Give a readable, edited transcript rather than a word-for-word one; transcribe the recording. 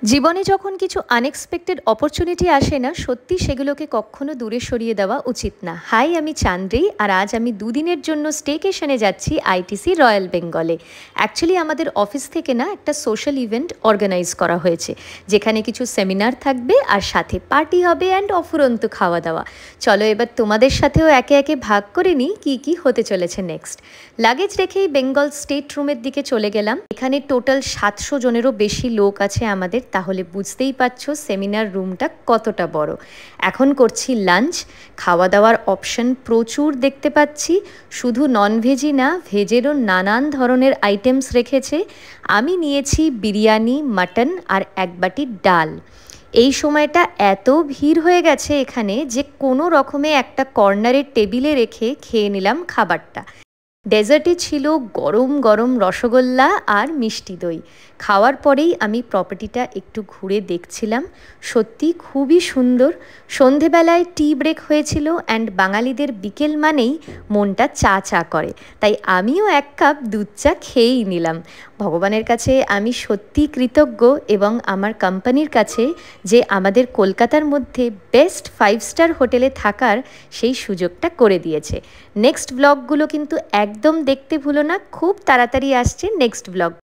জীবনে যখন কিছু আনএক্সপেক্টেড অপরচুনিটি আসে না, সত্যি সেগুলোকে কখনো দূরে সরিয়ে দেওয়া উচিত না। হাই, আমি চান্দ্রি, আর আজ আমি দুদিনের জন্য স্টেকেশনে যাচ্ছি আইটিসি রয়্যাল বেঙ্গলে। অ্যাকচুয়ালি আমাদের অফিস থেকে না একটা সোশ্যাল ইভেন্ট অর্গানাইজ করা হয়েছে, যেখানে কিছু সেমিনার থাকবে আর সাথে পার্টি হবে অ্যান্ড অফুরন্ত খাওয়া দাওয়া। চলো এবার তোমাদের সাথেও একে একে ভাগ করে নিই কী কী হতে চলেছে নেক্সট। লাগেজ রেখেই বেঙ্গল স্টেট রুমের দিকে চলে গেলাম। এখানে টোটাল 700 জনেরও বেশি লোক আছে আমাদের, তাহলে বুঝতেই পারছো সেমিনার রুমটা কতটা বড়। এখন করছি লাঞ্চ। খাওয়া দাওয়ার অপশন প্রচুর দেখতে পাচ্ছি, শুধু ননভেজই না, ভেজেরও নানান ধরনের আইটেমস রেখেছে। আমি নিয়েছি বিরিয়ানি, মাটন আর এক বাটি ডাল। এই সময়টা এত ভিড় হয়ে গেছে এখানে যে কোনো রকমে একটা কর্নারের টেবিলে রেখে খেয়ে নিলাম খাবারটা। ডেজার্টে ছিল গরম গরম রসগোল্লা আর মিষ্টি দই। খাওয়ার পরেই আমি প্রপার্টিটা একটু ঘুরে দেখছিলাম, সত্যি খুবই সুন্দর। সন্ধেবেলায় টি ব্রেক হয়েছিল অ্যান্ড বাঙালিদের বিকেল মানেই মনটা চা চা করে, তাই আমিও এক কাপ দুধ চা খেয়েই নিলাম। ভগবানের কাছে আমি সত্যি কৃতজ্ঞ এবং আমার কোম্পানির কাছে যে আমাদের কলকাতার মধ্যে বেস্ট 5 স্টার হোটেলে থাকার সেই সুযোগটা করে দিয়েছে। নেক্সট ব্লগগুলো কিন্তু একদম দেখতে ভুলো না, খুব তাড়াতাড়ি আসছে নেক্সট ব্লগ।